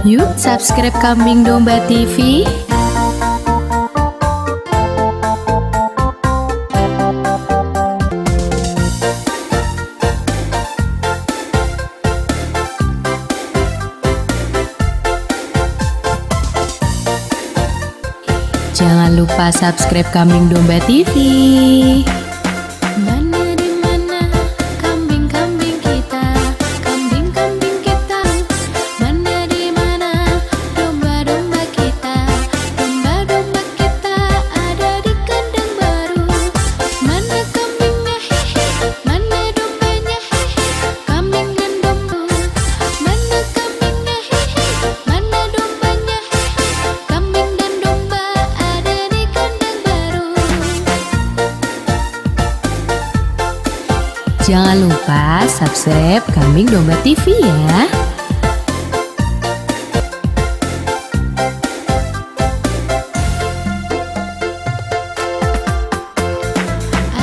Yuk subscribe Kambing Domba TV. Jangan lupa subscribe Kambing Domba TV. Mana di mana kambing-kambing kita, kambing-kambing kita. Mana di mana domba-domba kita, domba-domba kita ada di kandang baru. Mana kambingnya hehe, mana dombanya hehe, kambing dan domba. Mana kambingnya hehe, mana dombanya hehe, kambing dan domba ada di kandang baru. Jangan lupa subscribe Kambing Domba TV ya.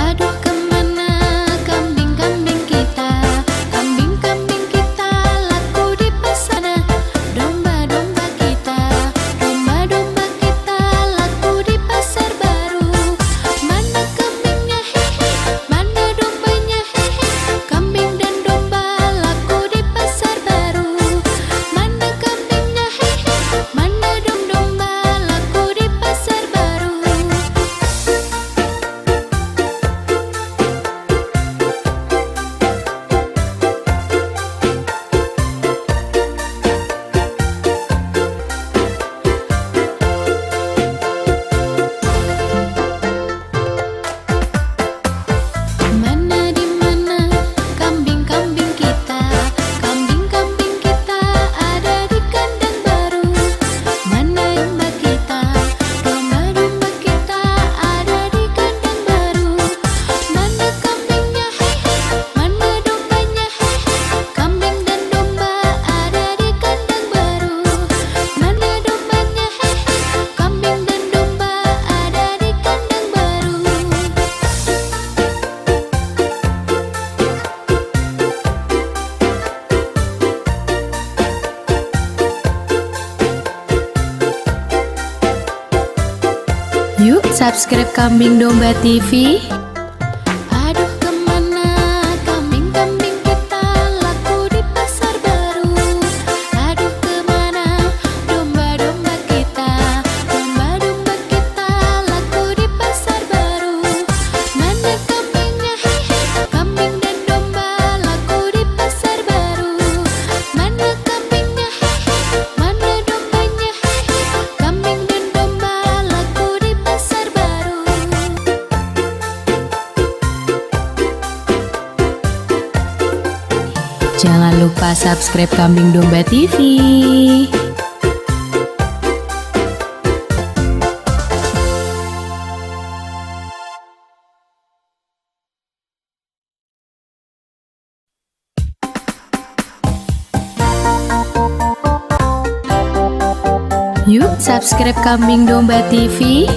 Aduh kemana kambing-kambing kita, kambing-kambing kita laku di pasar. Domba-domba kita, domba-domba kita laku di pasar baru. Mana kambingnya hehe, mana dombanya hehe, kambing dan domba laku di pasar baru. Mana kambingnya hehe, mana domba laku di pasar baru. Mana di mana kambing-kambing kita, kambing-kambing kita ada di kandang baru. Mana domba kita, domba-domba kita ada di kandang baru. Mana kambingnya hehe, mana dombanya hehe, kambing dan domba ada di kandang baru. Mana dombanya hehe, kambing dan domba ada di kandang baru. Yuk subscribe Kambing Domba TV. Aduh kemana kambing-kambing kita laku di pasar baru. Aduh kemana domba-domba kita, domba-domba kita laku di pasar baru. Mana kambingnya hehe, kambing dan domba laku di pasar baru. Mana kambingnya hehe, mana dombanya hehe, kambing dan domba laku di pasar baru. Jangan lupa subscribe Kambing Domba TV. Yuk subscribe Kambing Domba TV.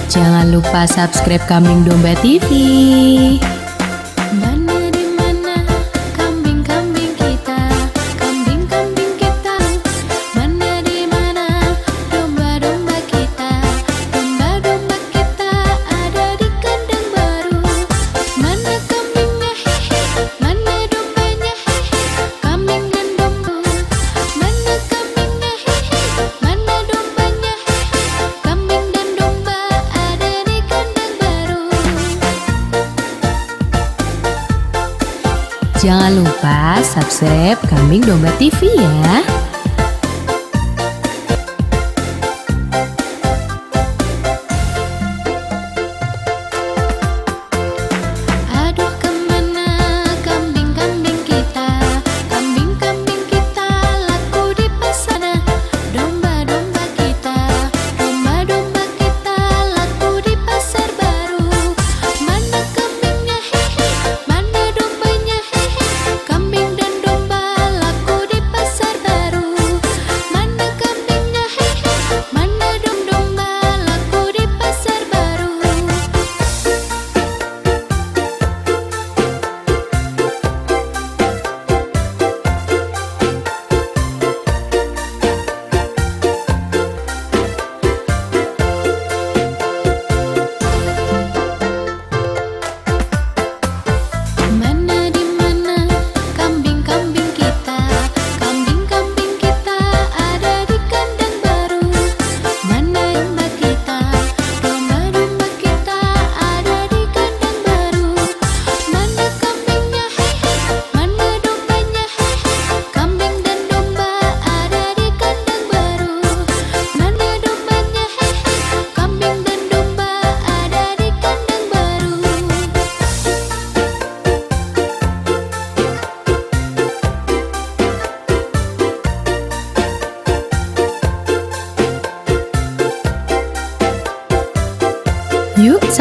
Jangan lupa subscribe Kambing Domba TV. Mana di mana kambing-kambing kita, kambing-kambing kita. Mana di mana domba-domba kita, domba-domba kita ada di kandang baru. Mana kambingnya hehe, mana dombanya hehe, kambing dan domba. Mana kambingnya hehe, mana dombanya hehe, kambing dan domba ada di kandang baru. Jangan lupa subscribe Kambing Domba TV ya. Aduh kemana kambing-kambing kita, kambing-kambing kita laku di pasar. Domba-domba kita, domba-domba kita laku di pasar baru. Mana kambingnya hehe, mana dombanya hehe, kambing dan domba laku di pasar baru.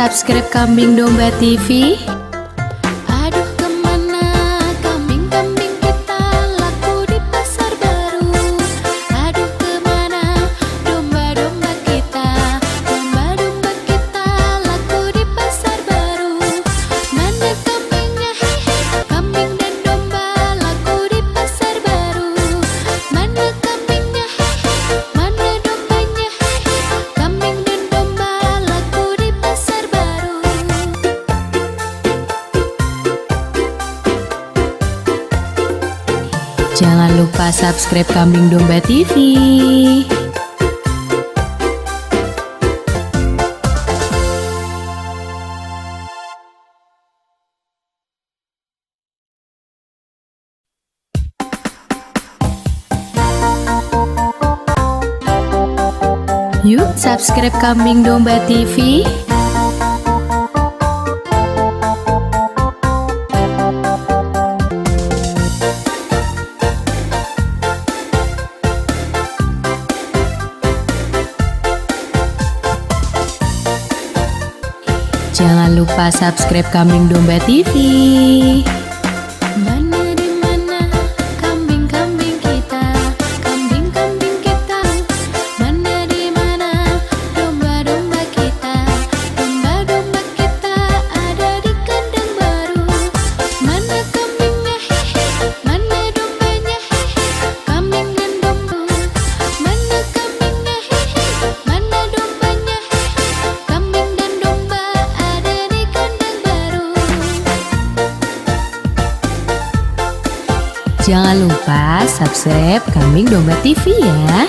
subscribe Kambing Domba TV. Aduh kemana kambing-kambing kita laku di pasar baru. Aduh kemana domba-domba kita, domba-domba kita laku di pasar baru. Mana kambingnya hehe, kambing dan domba laku di pasar baru. Mana kambingnya hehe, mana dombanya hehe, kambing dan domba laku di pasar baru. Jangan lupa subscribe Kambing Domba TV. Yuk subscribe Kambing Domba TV. Jangan lupa subscribe Kambing Domba TV. Mana di mana kambing-kambing kita, kambing-kambing kita. Mana di mana domba-domba kita, domba-domba kita ada di kandang baru. Mana kambingnya hehe, mana dombanya hehe, kambing dan domba. Mana kambingnya hehe, mana dombanya hehe, kambing dan domba ada di kandang baru. Jangan lupa subscribe Kambing Domba TV ya.